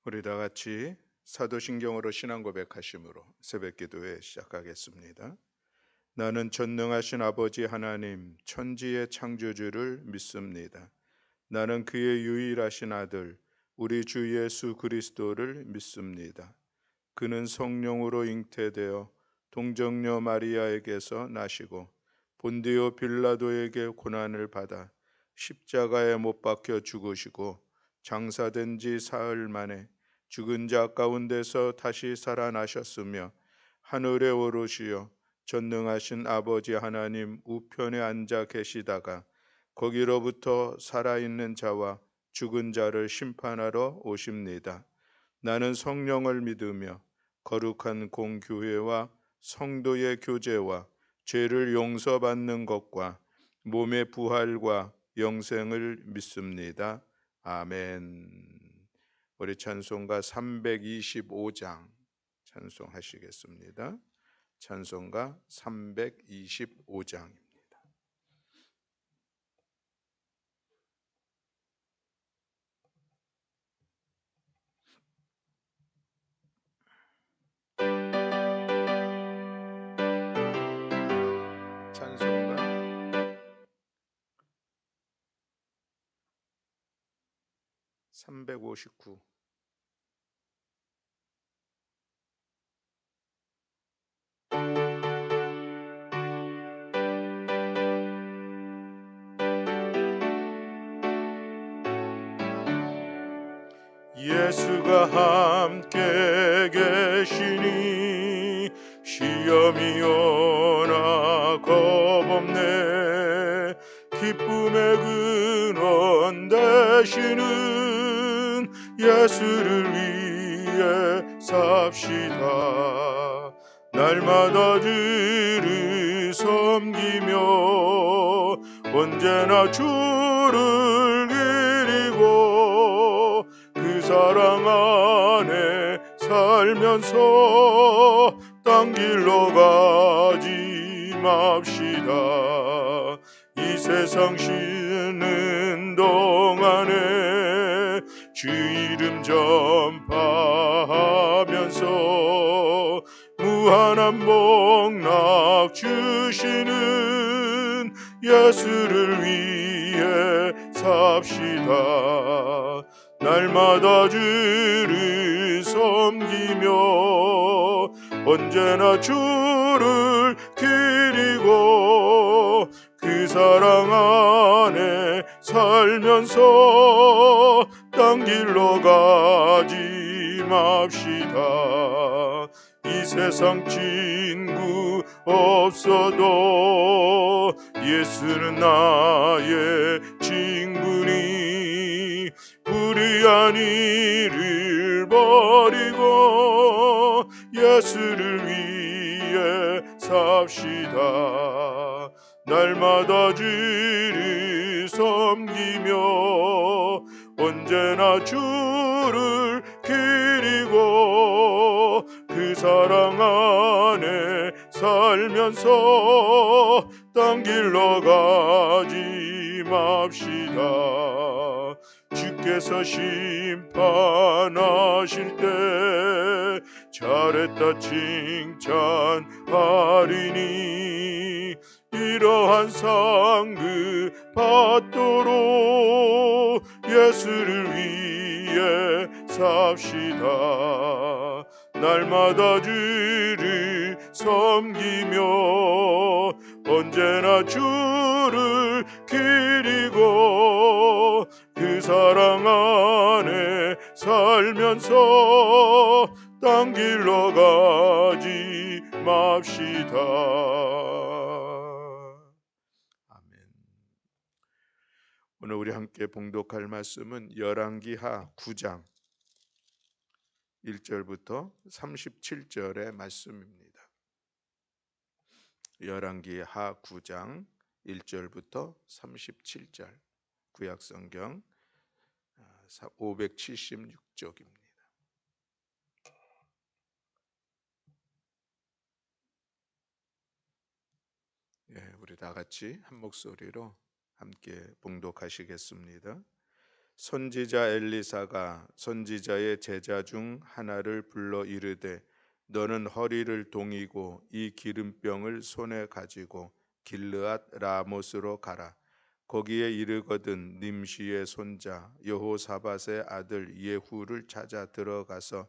우리 다 같이 사도신경으로 신앙 고백하심으로 새벽기도회 시작하겠습니다. 나는 전능하신 아버지 하나님 천지의 창조주를 믿습니다. 나는 그의 유일하신 아들 우리 주 예수 그리스도를 믿습니다. 그는 성령으로 잉태되어 동정녀 마리아에게서 나시고 본디오 빌라도에게 고난을 받아 십자가에 못 박혀 죽으시고 장사된 지 사흘 만에 죽은 자 가운데서 다시 살아나셨으며 하늘에 오르시어 전능하신 아버지 하나님 우편에 앉아 계시다가 거기로부터 살아있는 자와 죽은 자를 심판하러 오십니다. 나는 성령을 믿으며 거룩한 공교회와 성도의 교제와 죄를 용서받는 것과 몸의 부활과 영생을 믿습니다. 아멘. 우리 찬송가 325장 찬송하시겠습니다. 찬송가 325장입니다. 359. 예수가 함께 계시니 시험이 오나 겁없네. 기쁨의 근원 되시는 예수를 위해 삽시다. 날마다 주를 섬기며 언제나 주를 기리고 그 사랑 안에 살면서 딴 길로 가지 맙시다. 이 세상 쉬는 동안에 주 이름 전파하면서 무한한 복락 주시는 예수를 위해 삽시다. 날마다 주를 섬기며 언제나 주를 기리고 그 사랑 안에 살면서 딴 길로 가지 맙시다. 이 세상 친구 없어도 예수는 나의 친구니 불의한 일을 버리고 예수를 위해 삽시다. 날마다 주를 섬기며 언제나 주를 기리고 그 사랑 안에 살면서 딴 길로 가지 맙시다. 주께서 심판하실 때 잘했다 칭찬하리니 이러한 상급 받도록 예수를 위해 삽시다. 날마다 주를 섬기며 언제나 주를 기리고 그 사랑 안에 살면서 딴 길로 가지 맙시다. 아멘. 오늘 우리 함께 봉독할 말씀은 열왕기하 9장 1절부터 37절의 말씀입니다. 열왕기하 9장 1절부터 37절 구약성경 576쪽입니다. 우리 다 같이 한 목소리로 함께 봉독하시겠습니다. 선지자 엘리사가 선지자의 제자 중 하나를 불러 이르되 너는 허리를 동이고 이 기름병을 손에 가지고 길르앗 라못으로 가라. 거기에 이르거든 님시의 손자 여호사밧의 아들 예후를 찾아 들어가서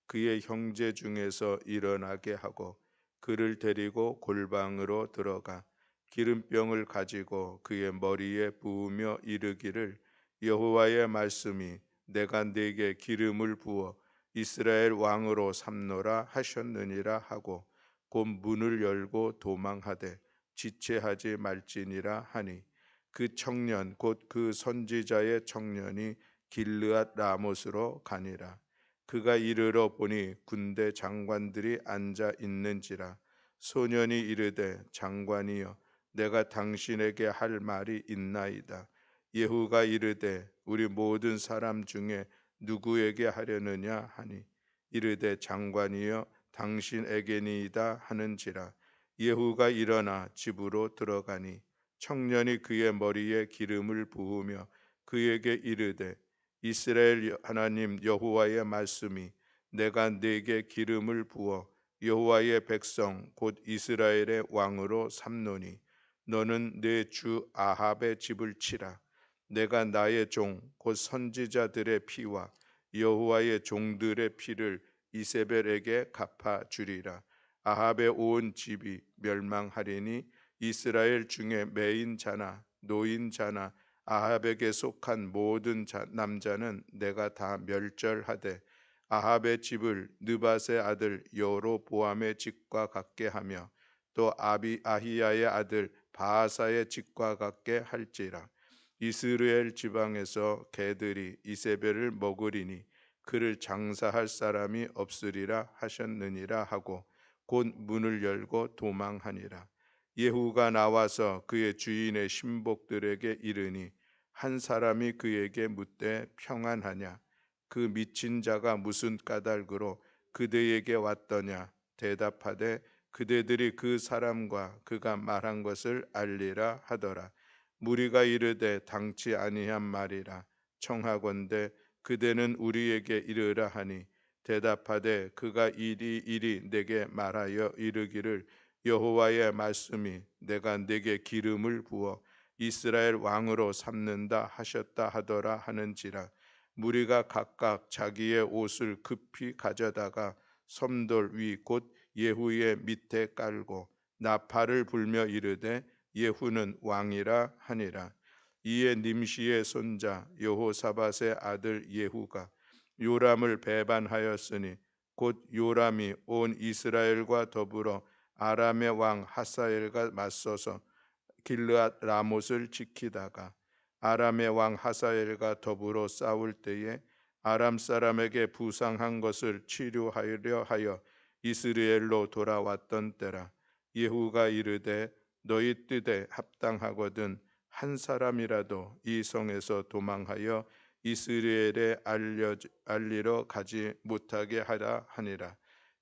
그의 형제 중에서 일어나게 하고 그를 데리고 골방으로 들어가 기름병을 가지고 그의 머리에 부으며 이르기를 여호와의 말씀이 내가 네게 기름을 부어 이스라엘 왕으로 삼노라 하셨느니라 하고 곧 문을 열고 도망하되 지체하지 말지니라 하니 그 청년 곧 그 선지자의 청년이 길르앗 라못으로 가니라. 그가 이르러 보니 군대 장관들이 앉아 있는지라. 소년이 이르되 장관이여 내가 당신에게 할 말이 있나이다. 예후가 이르되 우리 모든 사람 중에 누구에게 하려느냐 하니 이르되 장관이여 당신에게니이다 하는지라. 예후가 일어나 집으로 들어가니 청년이 그의 머리에 기름을 부으며 그에게 이르되 이스라엘 하나님 여호와의 말씀이 내가 네게 기름을 부어 여호와의 백성 곧 이스라엘의 왕으로 삼노니 너는 내 주 아합의 집을 치라. 내가 나의 종 곧 선지자들의 피와 여호와의 종들의 피를 이세벨에게 갚아 주리라. 아합의 온 집이 멸망하리니 이스라엘 중에 매인 자나 노인 자나 아합에게 속한 모든 남자는 내가 다 멸절하되 아합의 집을 느밧의 아들 여로보암의 집과 같게 하며 또 아히야의 아들 바하사의 집과 같게 할지라. 이스라엘 지방에서 개들이 이세벨을 먹으리니 그를 장사할 사람이 없으리라 하셨느니라 하고 곧 문을 열고 도망하니라. 예후가 나와서 그의 주인의 신복들에게 이르니 한 사람이 그에게 묻되 평안하냐 그 미친 자가 무슨 까닭으로 그대에게 왔더냐 대답하되 그대들이 그 사람과 그가 말한 것을 알리라 하더라. 무리가 이르되 당치 아니한 말이라 청하건대 그대는 우리에게 이르라 하니 대답하되 그가 이리 내게 말하여 이르기를 여호와의 말씀이 내가 네게 기름을 부어 이스라엘 왕으로 삼는다 하셨다 하더라 하는지라. 무리가 각각 자기의 옷을 급히 가져다가 섬돌 위 곧 예후의 밑에 깔고 나팔을 불며 이르되 예후는 왕이라 하니라. 이에 님시의 손자 여호사밧의 아들 예후가 요람을 배반하였으니 곧 요람이 온 이스라엘과 더불어 아람의 왕 하사엘과 맞서서 길르앗 라못을 지키다가 아람의 왕 하사엘과 더불어 싸울 때에 아람 사람에게 부상한 것을 치료하려 하여 이스라엘로 돌아왔던 때라. 예후가 이르되 너희 뜻에 합당하거든 한 사람이라도 이 성에서 도망하여 이스라엘에 알리러 가지 못하게 하라 하니라.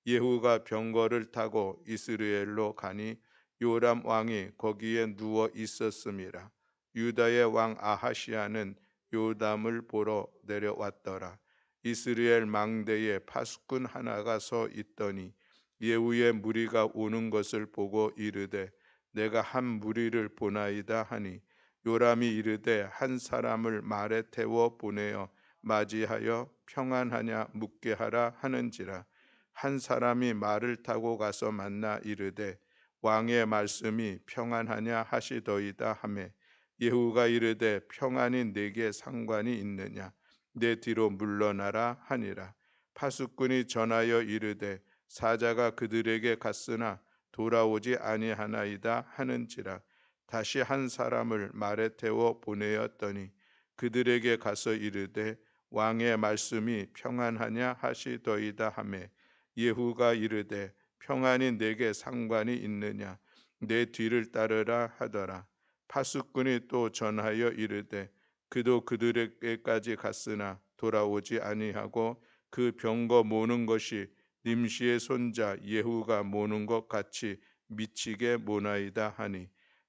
예후가 병거를 타고 이스라엘로 가니 요람 왕이 거기에 누워 있었음이라. 유다의 왕 아하시아는 요담을 보러 내려왔더라. 이스라엘 망대에 파수꾼 하나가 서 있더니 예후의 무리가 오는 것을 보고 이르되 내가 한 무리를 보나이다 하니 요람이 이르되 한 사람을 말에 태워 보내어 맞이하여 평안하냐 묻게 하라 하는지라. 한 사람이 말을 타고 가서 만나 이르되 왕의 말씀이 평안하냐 하시더이다 하매 예후가 이르되 평안이 내게 상관이 있느냐 내 뒤로 물러나라 하니라. 파수꾼이 전하여 이르되 사자가 그들에게 갔으나 돌아오지 아니하나이다 하는지라. 다시 한 사람을 말에 태워 보내었더니 그들에게 가서 이르되 왕의 말씀이 평안하냐 하시더이다 하매 예후가 이르되 평안이 내게 상관이 있느냐 내 뒤를 따르라 하더라. 파수꾼이 또 전하여 이르되 그도 그들에게까지 갔으나 돌아오지 아니하고 그 병거 모는 것이 님시의 손자 예후가 모는 것 같이 미치게 모나이다 하니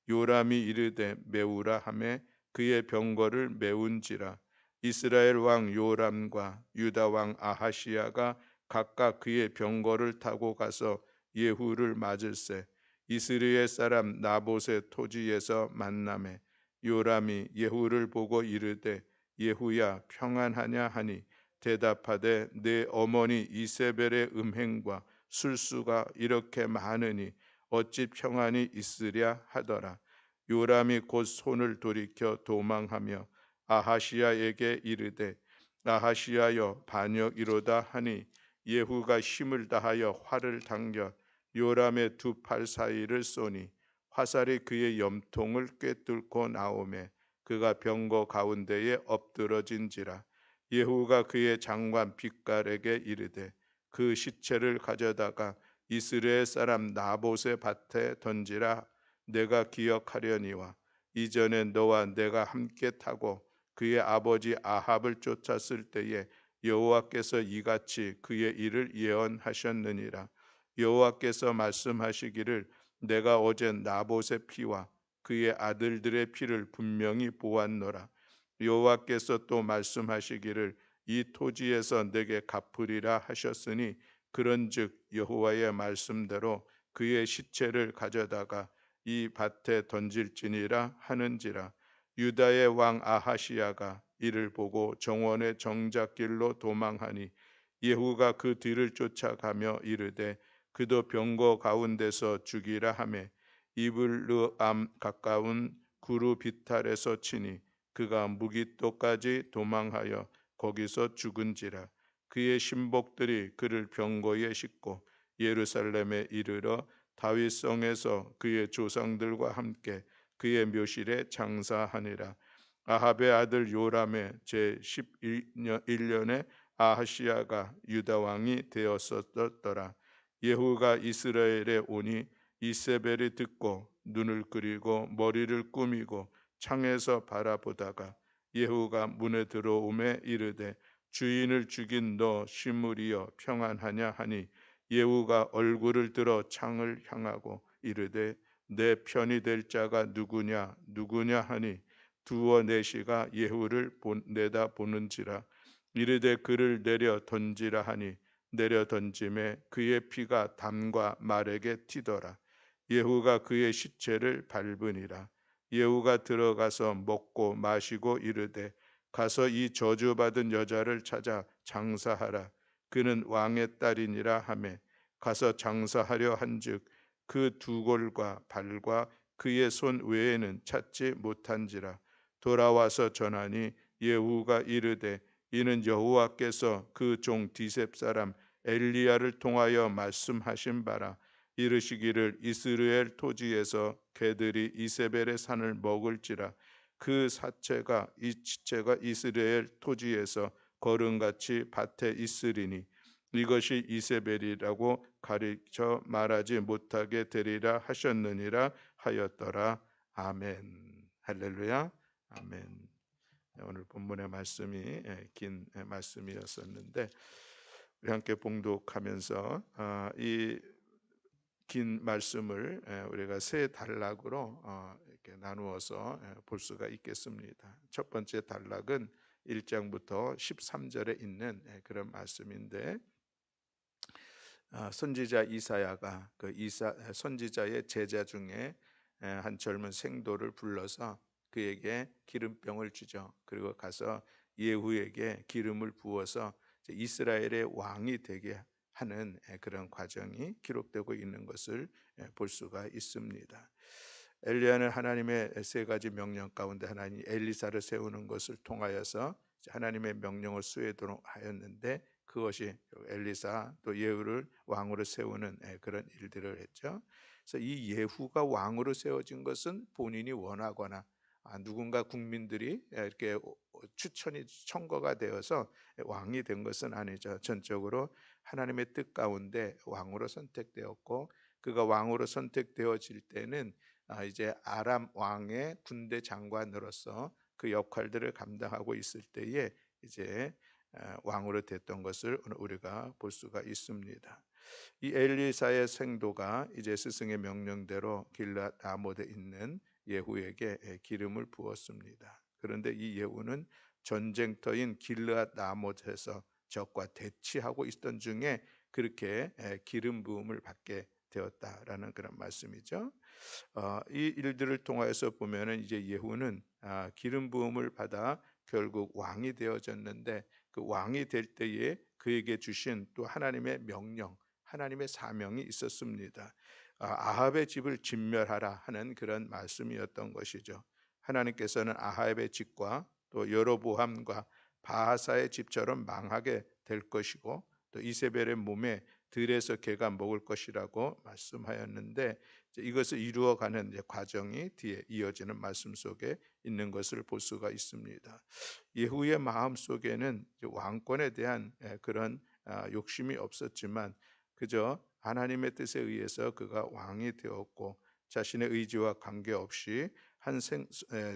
요람이 이르되 메우라 하매 그의 병거를 메운지라. 이스라엘 왕 요람과 유다 왕 아하시야가 각각 그의 병거를 타고 가서 예후를 맞을세. 이스라엘 사람 나봇의 토지에서 만나매 요람이 예후를 보고 이르되 예후야 평안하냐 하니 대답하되 내 어머니 이세벨의 음행과 술수가 이렇게 많으니 어찌 평안이 있으랴 하더라. 요람이 곧 손을 돌이켜 도망하며 아하시야에게 이르되 아하시야여 반역이로다 하니 예후가 힘을 다하여 활을 당겨 요람의 두 팔 사이를 쏘니 화살이 그의 염통을 꿰뚫고 나오매 그가 병거 가운데에 엎드러진지라. 예후가 그의 장관 빛깔에게 이르되 그 시체를 가져다가 이스라엘 사람 나봇의 밭에 던지라. 내가 기억하려니와 이전에 너와 내가 함께 타고 그의 아버지 아합을 쫓았을 때에 여호와께서 이같이 그의 일을 예언하셨느니라. 여호와께서 말씀하시기를 내가 어제 나봇의 피와 그의 아들들의 피를 분명히 보았노라. 여호와께서 또 말씀하시기를 이 토지에서 내게 갚으리라 하셨으니 그런즉 여호와의 말씀대로 그의 시체를 가져다가 이 밭에 던질지니라 하는지라. 유다의 왕 아하시야가 이를 보고 정원의 정작길로 도망하니 예후가 그 뒤를 쫓아가며 이르되 그도 병거 가운데서 죽이라 하매 이블르암 가까운 구루 비탈에서 치니 그가 무기토까지 도망하여 거기서 죽은지라. 그의 신복들이 그를 병거에 싣고 예루살렘에 이르러 다윗성에서 그의 조상들과 함께 그의 묘실에 장사하니라. 아합의 아들 요람의 제 11년에 아하시야가 유다 왕이 되었었더라. 예후가 이스라엘에 오니 이세벨이 듣고 눈을 그리고 머리를 꾸미고 창에서 바라보다가 예후가 문에 들어오매 이르되 주인을 죽인 너 시므리여 평안하냐 하니 예후가 얼굴을 들어 창을 향하고 이르되 내 편이 될 자가 누구냐 누구냐 하니 두어 내시가 예후를 내다 보는지라. 이르되 그를 내려 던지라 하니 내려 던짐에 그의 피가 담과 말에게 튀더라. 예후가 그의 시체를 밟으니라. 예후가 들어가서 먹고 마시고 이르되 가서 이 저주받은 여자를 찾아 장사하라. 그는 왕의 딸이니라 하매 가서 장사하려 한즉 그 두 골과 발과 그의 손 외에는 찾지 못한지라. 돌아와서 전하니 예후가 이르되 이는 여호와께서 그 종 디셉 사람 엘리야를 통하여 말씀하신 바라. 이르시기를 이스라엘 토지에서 개들이 이세벨의 산을 먹을지라. 그 사체가 이 지체가 이스라엘 토지에서 거름같이 밭에 있으리니 이것이 이세벨이라고 가르쳐 말하지 못하게 되리라 하셨느니라 하였더라. 아멘. 할렐루야. 아멘. 오늘 본문의 말씀이 긴 말씀이었었는데 우리 함께 봉독하면서 이 긴 말씀을 우리가 세 단락으로 이렇게 나누어서 볼 수가 있겠습니다. 첫 번째 단락은 1장부터 13절에 있는 그런 말씀인데 선지자 이사야가 그 선지자의 제자 중에 한 젊은 생도를 불러서 그에게 기름병을 주죠. 그리고 가서 예후에게 기름을 부어서 이스라엘의 왕이 되게 하는 그런 과정이 기록되고 있는 것을 볼 수가 있습니다. 엘리야는 하나님의 세 가지 명령 가운데 하나님이 엘리사를 세우는 것을 통하여서 하나님의 명령을 수행하도록 하였는데 그것이 엘리사 또 예후를 왕으로 세우는 그런 일들을 했죠. 그래서 이 예후가 왕으로 세워진 것은 본인이 원하거나 누군가 국민들이 이렇게 추천이 청거가 되어서 왕이 된 것은 아니죠. 전적으로 하나님의 뜻 가운데 왕으로 선택되었고 그가 왕으로 선택되어질 때는 이제 아람 왕의 군대 장관으로서 그 역할들을 감당하고 있을 때에 이제 왕으로 됐던 것을 우리가 볼 수가 있습니다. 이 엘리사의 생도가 이제 스승의 명령대로 길앗 라못에 있는 예후에게 기름을 부었습니다. 그런데 이 예후는 전쟁터인 길르앗 라못에서 적과 대치하고 있던 중에 그렇게 기름 부음을 받게 되었다라는 그런 말씀이죠. 이 일들을 통하여서 보면은 이제 예후는 기름 부음을 받아 결국 왕이 되어졌는데, 그 왕이 될 때에 그에게 주신 또 하나님의 명령, 하나님의 사명이 있었습니다. 아합의 집을 진멸하라 하는 그런 말씀이었던 것이죠. 하나님께서는 아합의 집과 또 여로보암과 바하사의 집처럼 망하게 될 것이고, 또 이세벨의 몸에 들에서 개가 먹을 것이라고 말씀하였는데, 이것을 이루어가는 과정이 뒤에 이어지는 말씀 속에 있는 것을 볼 수가 있습니다. 예후의 마음 속에는 왕권에 대한 그런 욕심이 없었지만, 그저 하나님의 뜻에 의해서 그가 왕이 되었고, 자신의 의지와 관계없이 한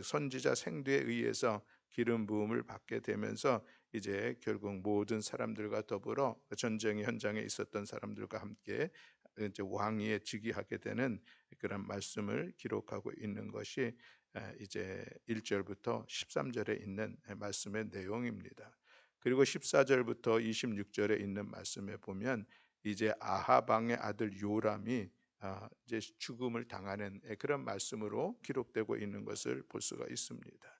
선지자 생도에 의해서 기름 부음을 받게 되면서 이제 결국 모든 사람들과 더불어 전쟁 현장에 있었던 사람들과 함께 이제 왕위에 즉위하게 되는 그런 말씀을 기록하고 있는 것이 이제 1절부터 13절에 있는 말씀의 내용입니다. 그리고 14절부터 26절에 있는 말씀에 보면 이제 아합 왕의 아들 요람이 이제 죽음을 당하는 그런 말씀으로 기록되고 있는 것을 볼 수가 있습니다.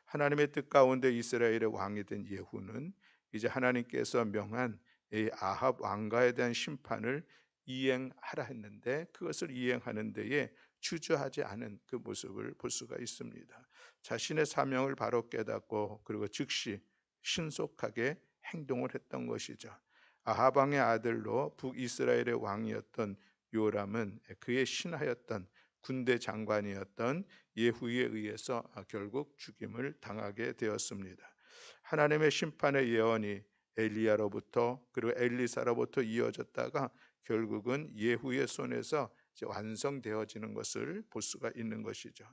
하나님의 뜻 가운데 이스라엘의 왕이 된 예후는 이제 하나님께서 명한 이 아합 왕가에 대한 심판을 이행하라 했는데, 그것을 이행하는 데에 주저하지 않은 그 모습을 볼 수가 있습니다. 자신의 사명을 바로 깨닫고 그리고 즉시 신속하게 행동을 했던 것이죠. 아합 왕의 아들로 북이스라엘의 왕이었던 요람은 그의 신하였던 군대 장관이었던 예후에 의해서 결국 죽임을 당하게 되었습니다. 하나님의 심판의 예언이 엘리야로부터 그리고 엘리사로부터 이어졌다가 결국은 예후의 손에서 완성되어지는 것을 볼 수가 있는 것이죠.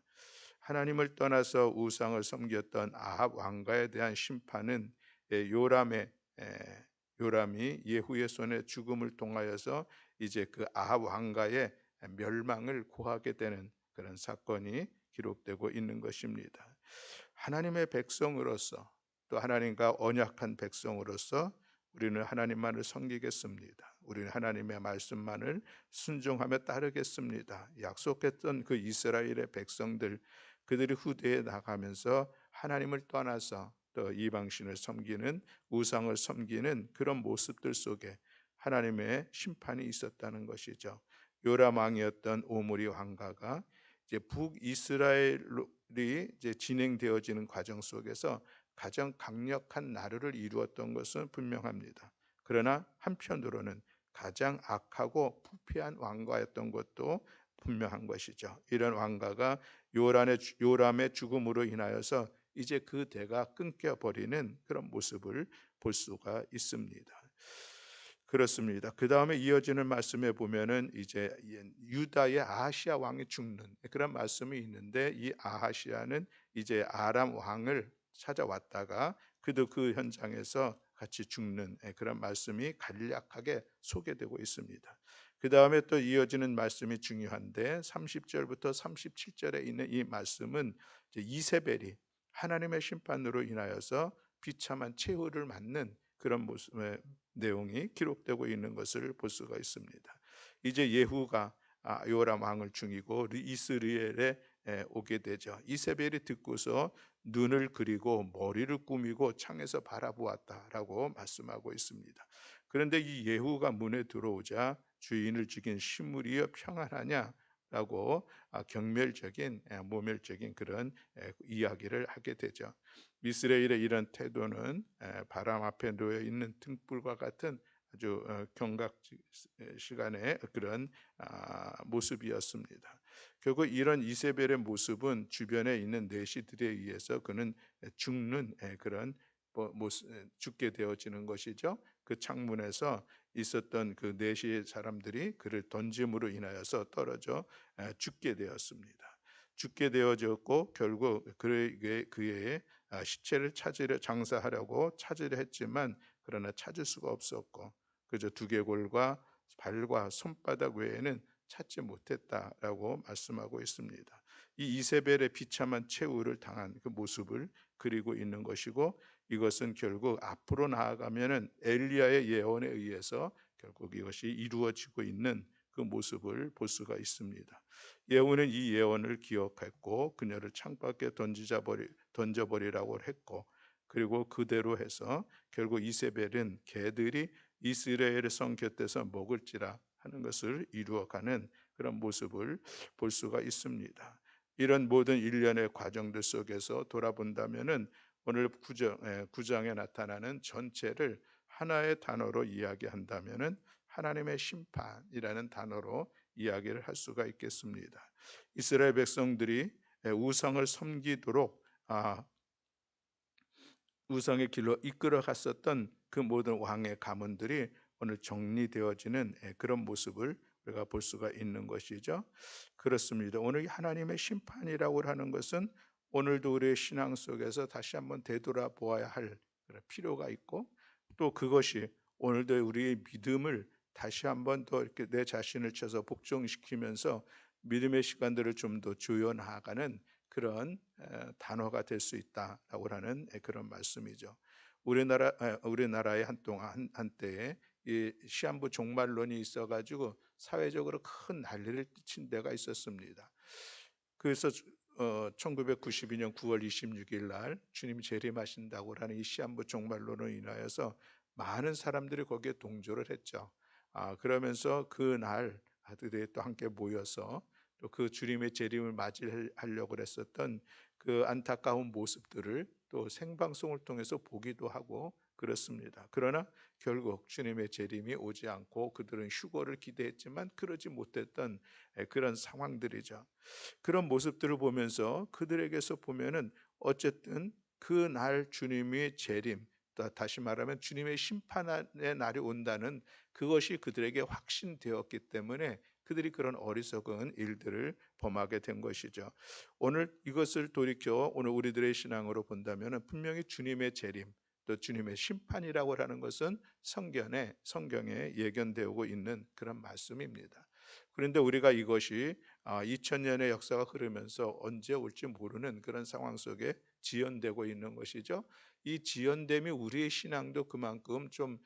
하나님을 떠나서 우상을 섬겼던 아합 왕가에 대한 심판은 요람의 요람이 예후의 손에 죽음을 통하여서 이제 그 아합 왕가의 멸망을 고하게 되는 그런 사건이 기록되고 있는 것입니다. 하나님의 백성으로서, 또 하나님과 언약한 백성으로서 우리는 하나님만을 섬기겠습니다. 우리는 하나님의 말씀만을 순종하며 따르겠습니다. 약속했던 그 이스라엘의 백성들, 그들이 후대에 나가면서 하나님을 떠나서 또 이방신을 섬기는, 우상을 섬기는 그런 모습들 속에 하나님의 심판이 있었다는 것이죠. 요람 왕이었던 오므리 왕가가 이제 북이스라엘이 이제 진행되어지는 과정 속에서 가장 강력한 나라를 이루었던 것은 분명합니다. 그러나 한편으로는 가장 악하고 부패한 왕가였던 것도 분명한 것이죠. 이런 왕가가 요람의 죽음으로 인하여서 이제 그 대가 끊겨버리는 그런 모습을 볼 수가 있습니다. 그렇습니다. 그 다음에 이어지는 말씀에 보면은 이제 유다의 아하시아 왕이 죽는 그런 말씀이 있는데, 이 아하시아는 이제 아람 왕을 찾아왔다가 그도 그 현장에서 같이 죽는 그런 말씀이 간략하게 소개되고 있습니다. 그 다음에 또 이어지는 말씀이 중요한데, 30절부터 37절에 있는 이 말씀은 이제 이세벨이 하나님의 심판으로 인하여서 비참한 최후를 맞는 그런 모습의 내용이 기록되고 있는 것을 볼 수가 있습니다. 이제 예후가 요람 왕을 죽이고 이스라엘에 오게 되죠. 이세벨이 듣고서 눈을 그리고 머리를 꾸미고 창에서 바라보았다라고 말씀하고 있습니다. 그런데 이 예후가 문에 들어오자 주인을 죽인 시므리여 평안하냐라고 경멸적인 모멸적인 그런 이야기를 하게 되죠. 이스라엘의 이런 태도는 바람 앞에 놓여 있는 등불과 같은 아주 경각 시간의 그런 모습이었습니다. 결국 이런 이세벨의 모습은 주변에 있는 내시들에 의해서 그는 죽는 그런 죽게 되어지는 것이죠. 그 창문에서 있었던 그 내시 사람들이 그를 던짐으로 인하여서 떨어져 죽게 되었습니다. 죽게 되어졌고 결국 그의 시체를 찾으려 장사하려고 찾으려 했지만 그러나 찾을 수가 없었고 그저 두개골과 발과 손바닥 외에는 찾지 못했다라고 말씀하고 있습니다. 이 이세벨의 비참한 최후를 당한 그 모습을 그리고 있는 것이고, 이것은 결국 앞으로 나아가면은 엘리야의 예언에 의해서 결국 이것이 이루어지고 있는 그 모습을 볼 수가 있습니다. 예후는 이 예언을 기억했고 그녀를 창밖에 던져버리라고 했고, 그리고 그대로 해서 결국 이세벨은 개들이 이스라엘의 성 곁에서 먹을지라 하는 것을 이루어가는 그런 모습을 볼 수가 있습니다. 이런 모든 일련의 과정들 속에서 돌아본다면은 오늘 구장에 나타나는 전체를 하나의 단어로 이야기한다면은 하나님의 심판이라는 단어로 이야기를 할 수가 있겠습니다. 이스라엘 백성들이 우상을 섬기도록 우상의 길로 이끌어 갔었던 그 모든 왕의 가문들이 오늘 정리되어지는 그런 모습을 우리가 볼 수가 있는 것이죠. 그렇습니다. 오늘 하나님의 심판이라고 하는 것은 오늘도 우리의 신앙 속에서 다시 한번 되돌아보아야 할 그런 필요가 있고, 또 그것이 오늘도 우리의 믿음을 다시 한번 더 이렇게 내 자신을 쳐서 복종시키면서 믿음의 시간들을 좀 더 조여 나아가는 그런 단어가 될 수 있다라고 하는 그런 말씀이죠. 우리나라의 한때에 이 시한부 종말론이 있어가지고 사회적으로 큰 난리를 끼친 데가 있었습니다. 그래서 1992년 9월 26일 날 주님이 재림하신다고 하는 이 시한부 종말론으로 인하여서 많은 사람들이 거기에 동조를 했죠. 그러면서 그날 아들들이 또 함께 모여서 또 그 주님의 재림을 맞이하려고 했었던 그 안타까운 모습들을 또 생방송을 통해서 보기도 하고 그렇습니다. 그러나 결국 주님의 재림이 오지 않고 그들은 휴거를 기대했지만 그러지 못했던 그런 상황들이죠. 그런 모습들을 보면서 그들에게서 보면은 어쨌든 그 날 주님의 재림, 다시 말하면 주님의 심판의 날이 온다는 그것이 그들에게 확신되었기 때문에 그들이 그런 어리석은 일들을 범하게 된 것이죠. 오늘 이것을 돌이켜 오늘 우리들의 신앙으로 본다면 분명히 주님의 재림, 또 주님의 심판이라고 하는 것은 성경에 예견되고 있는 그런 말씀입니다. 그런데 우리가 이것이 2000년의 역사가 흐르면서 언제 올지 모르는 그런 상황 속에 지연되고 있는 것이죠. 이 지연됨이 우리의 신앙도 그만큼 좀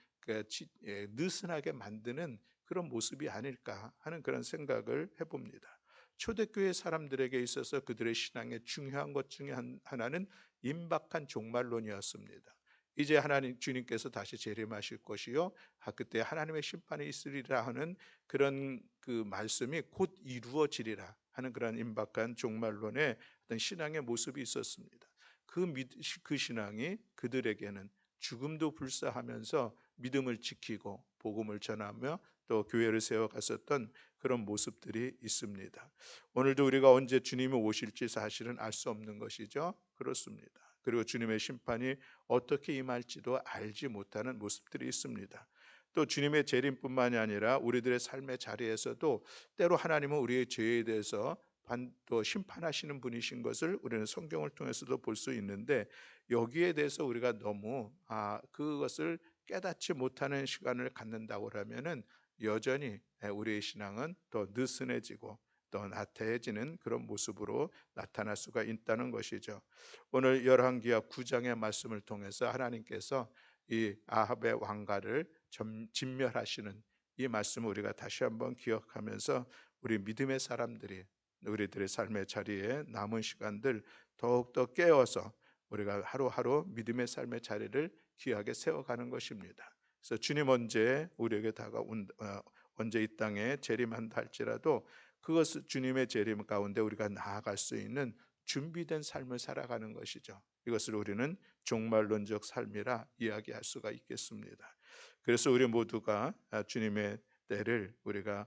느슨하게 만드는 그런 모습이 아닐까 하는 그런 생각을 해봅니다. 초대교회 사람들에게 있어서 그들의 신앙의 중요한 것 중에 하나는 임박한 종말론이었습니다. 이제 하나님 주님께서 다시 재림하실 것이요 그때 하나님의 심판이 있으리라 하는 그런 그 말씀이 곧 이루어지리라 하는 그런 임박한 종말론의 어떤 신앙의 모습이 있었습니다. 그 신앙이 그들에게는 죽음도 불사하면서 믿음을 지키고 복음을 전하며 또 교회를 세워갔었던 그런 모습들이 있습니다. 오늘도 우리가 언제 주님이 오실지 사실은 알 수 없는 것이죠. 그렇습니다. 그리고 주님의 심판이 어떻게 임할지도 알지 못하는 모습들이 있습니다. 또 주님의 재림뿐만이 아니라 우리들의 삶의 자리에서도 때로 하나님은 우리의 죄에 대해서 또 심판하시는 분이신 것을 우리는 성경을 통해서도 볼 수 있는데, 여기에 대해서 우리가 너무 그것을 깨닫지 못하는 시간을 갖는다고 하면은 여전히 우리의 신앙은 더 느슨해지고 또 나태해지는 그런 모습으로 나타날 수가 있다는 것이죠. 오늘 열왕기하 9장의 말씀을 통해서 하나님께서 이 아합의 왕가를 진멸하시는 이 말씀을 우리가 다시 한번 기억하면서 우리 믿음의 사람들이 우리들의 삶의 자리에 남은 시간들 더욱더 깨어서 우리가 하루하루 믿음의 삶의 자리를 귀하게 세워가는 것입니다. 그래서 주님 언제 우리에게 언제 이 땅에 재림한다 할지라도 그것을 주님의 재림 가운데 우리가 나아갈 수 있는 준비된 삶을 살아가는 것이죠. 이것을 우리는 종말론적 삶이라 이야기할 수가 있겠습니다. 그래서 우리 모두가 주님의 때를 우리가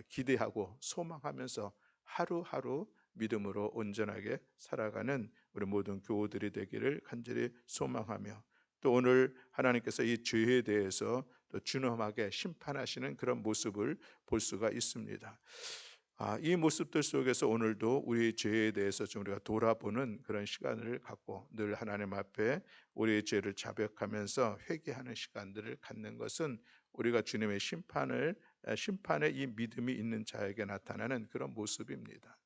기대하고 소망하면서 하루하루 믿음으로 온전하게 살아가는 우리 모든 교우들이 되기를 간절히 소망하며, 또 오늘 하나님께서 이 죄에 대해서 또 준엄하게 심판하시는 그런 모습을 볼 수가 있습니다. 이 모습들 속에서 오늘도 우리의 죄에 대해서 좀 우리가 돌아보는 그런 시간을 갖고 늘 하나님 앞에 우리의 죄를 자백하면서 회개하는 시간들을 갖는 것은 우리가 주님의 심판의 이 믿음이 있는 자에게 나타나는 그런 모습입니다.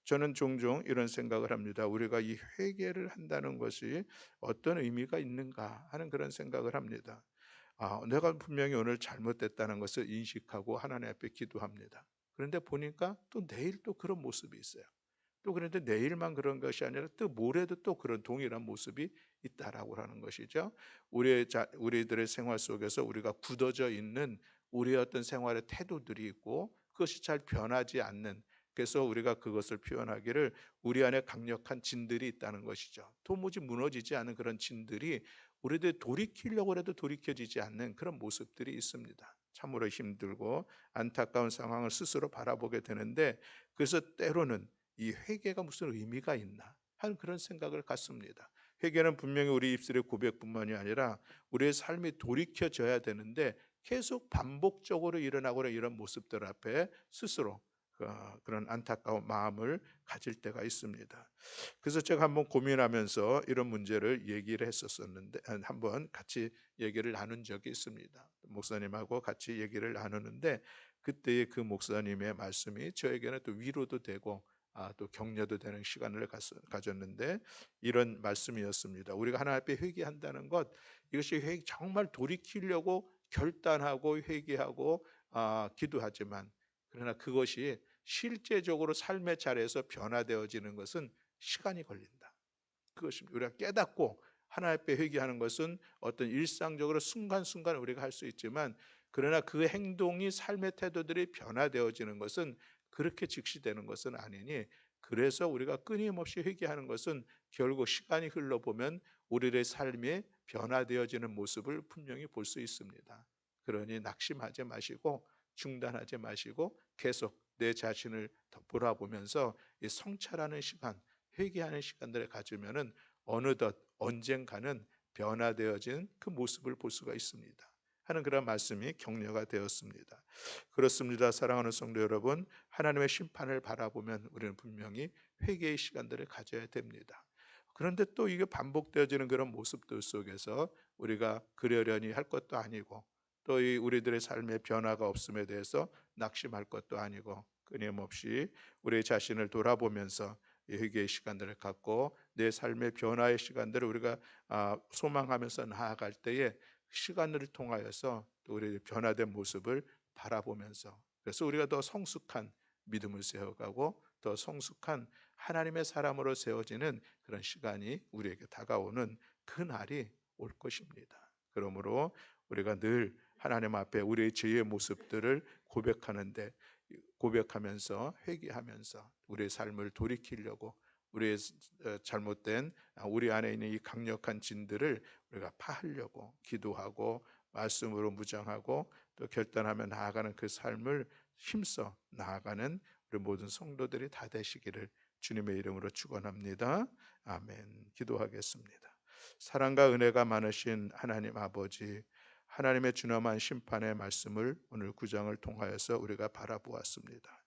저는 종종 이런 생각을 합니다. 우리가 이 회개를 한다는 것이 어떤 의미가 있는가 하는 그런 생각을 합니다. 내가 분명히 오늘 잘못됐다는 것을 인식하고 하나님 앞에 기도합니다. 그런데 보니까 또 내일 또 그런 모습이 있어요. 또 그런데 내일만 그런 것이 아니라 또 모레도 또 그런 동일한 모습이 있다라고 하는 것이죠. 우리들의 생활 속에서 우리가 굳어져 있는 우리의 어떤 생활의 태도들이 있고 그것이 잘 변하지 않는, 그래서 우리가 그것을 표현하기를 우리 안에 강력한 진들이 있다는 것이죠. 도무지 무너지지 않은 그런 진들이 우리들 돌이키려고 해도 돌이켜지지 않는 그런 모습들이 있습니다. 참으로 힘들고 안타까운 상황을 스스로 바라보게 되는데, 그래서 때로는 이 회개가 무슨 의미가 있나 하는 그런 생각을 갖습니다. 회개는 분명히 우리 입술의 고백뿐만이 아니라 우리의 삶이 돌이켜져야 되는데 계속 반복적으로 일어나고 있는 이런 모습들 앞에 스스로 그런 안타까운 마음을 가질 때가 있습니다. 그래서 제가 한번 고민하면서 이런 문제를 얘기를 했었었는데, 한번 같이 얘기를 나눈 적이 있습니다. 목사님하고 같이 얘기를 나누는데 그때의 그 목사님의 말씀이 저에게는 또 위로도 되고 또 격려도 되는 시간을 가졌는데, 이런 말씀이었습니다. 우리가 하나님 앞에 회개한다는 것, 이것이 정말 돌이키려고 결단하고 회개하고 기도하지만, 그러나 그것이 실제적으로 삶의 자리에서 변화되어지는 것은 시간이 걸린다. 그것입니다. 우리가 깨닫고 하나님 앞에 회개하는 것은 어떤 일상적으로 순간순간 우리가 할 수 있지만, 그러나 그 행동이 삶의 태도들이 변화되어지는 것은 그렇게 즉시되는 것은 아니니, 그래서 우리가 끊임없이 회개하는 것은 결국 시간이 흘러보면 우리의 삶이 변화되어지는 모습을 분명히 볼 수 있습니다. 그러니 낙심하지 마시고 중단하지 마시고 계속 내 자신을 돌아보면서 이 성찰하는 시간, 회개하는 시간들을 가지면은 어느덧 언젠가는 변화되어진 그 모습을 볼 수가 있습니다 하는 그런 말씀이 격려가 되었습니다. 그렇습니다. 사랑하는 성도 여러분, 하나님의 심판을 바라보면 우리는 분명히 회개의 시간들을 가져야 됩니다. 그런데 또 이게 반복되어지는 그런 모습들 속에서 우리가 그러려니 할 것도 아니고, 또 이 우리들의 삶의 변화가 없음에 대해서 낙심할 것도 아니고, 끊임없이 우리 자신을 돌아보면서 이 회개의 시간들을 갖고 내 삶의 변화의 시간들을 우리가 소망하면서 나아갈 때에 시간을 통하여서 또 우리의 변화된 모습을 바라보면서, 그래서 우리가 더 성숙한 믿음을 세워가고 더 성숙한 하나님의 사람으로 세워지는 그런 시간이 우리에게 다가오는 그 날이 올 것입니다. 그러므로 우리가 늘 하나님 앞에 우리의 죄의 모습들을 고백하면서 회개하면서 우리의 삶을 돌이키려고, 우리의 잘못된 우리 안에 있는 이 강력한 진들을 우리가 파하려고 기도하고 말씀으로 무장하고 또 결단하며 나아가는 그 삶을 힘써 나아가는 우리 모든 성도들이 다 되시기를 주님의 이름으로 축원합니다. 아멘. 기도하겠습니다. 사랑과 은혜가 많으신 하나님 아버지, 하나님의 준엄한 심판의 말씀을 오늘 구장을 통하여서 우리가 바라보았습니다.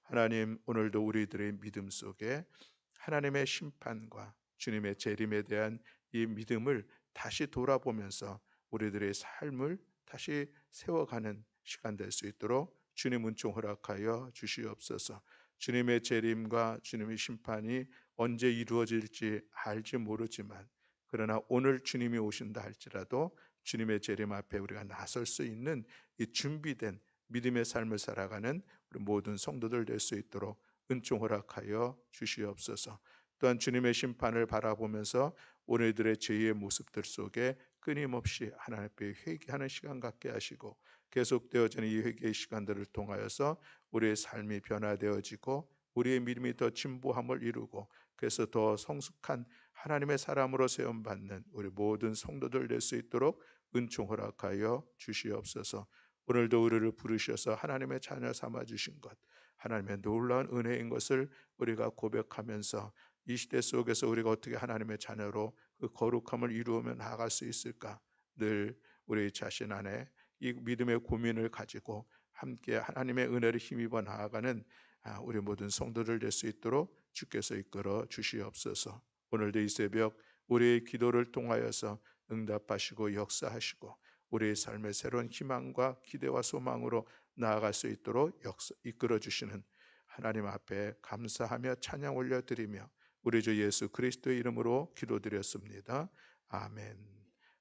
하나님, 오늘도 우리들의 믿음 속에 하나님의 심판과 주님의 재림에 대한 이 믿음을 다시 돌아보면서 우리들의 삶을 다시 세워가는 시간 될 수 있도록 주님 은총 허락하여 주시옵소서. 주님의 재림과 주님의 심판이 언제 이루어질지 알지 모르지만, 그러나 오늘 주님이 오신다 할지라도 주님의 재림 앞에 우리가 나설 수 있는 이 준비된 믿음의 삶을 살아가는 우리 모든 성도들 될 수 있도록 은총 허락하여 주시옵소서. 또한 주님의 심판을 바라보면서 우리들의 죄의 모습들 속에 끊임없이 하나님 앞에 회개하는 시간 갖게 하시고, 계속되어지는 이 회개의 시간들을 통하여서 우리의 삶이 변화되어지고 우리의 믿음이 더 진보함을 이루고, 그래서 더 성숙한 하나님의 사람으로 세움받는 우리 모든 성도들 될 수 있도록 은총 허락하여 주시옵소서. 오늘도 우리를 부르셔서 하나님의 자녀 삼아 주신 것, 하나님의 놀라운 은혜인 것을 우리가 고백하면서 이 시대 속에서 우리가 어떻게 하나님의 자녀로 그 거룩함을 이루며 나아갈 수 있을까, 늘 우리 자신 안에 이 믿음의 고민을 가지고 함께 하나님의 은혜를 힘입어 나아가는 우리 모든 성도들 될 수 있도록 주께서 이끌어 주시옵소서. 오늘도 이 새벽 우리의 기도를 통하여서 응답하시고 역사하시고 우리의 삶의 새로운 희망과 기대와 소망으로 나아갈 수 있도록 이끌어 주시는 하나님 앞에 감사하며 찬양 올려드리며 우리 주 예수 그리스도의 이름으로 기도드렸습니다. 아멘.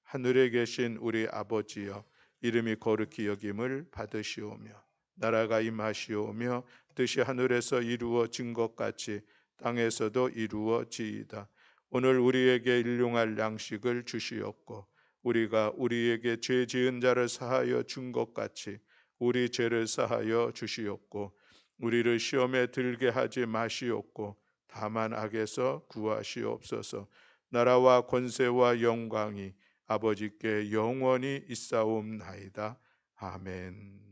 하늘에 계신 우리 아버지여, 이름이 거룩히 여김을 받으시오며 나라가 임하시오며 뜻이 하늘에서 이루어진 것 같이 땅에서도 이루어지이다. 오늘 우리에게 일용할 양식을 주시옵고 우리가 우리에게 죄 지은 자를 사하여 준 것 같이 우리 죄를 사하여 주시옵고 우리를 시험에 들게 하지 마시옵고 다만 악에서 구하시옵소서. 나라와 권세와 영광이 아버지께 영원히 있사옵나이다. 아멘.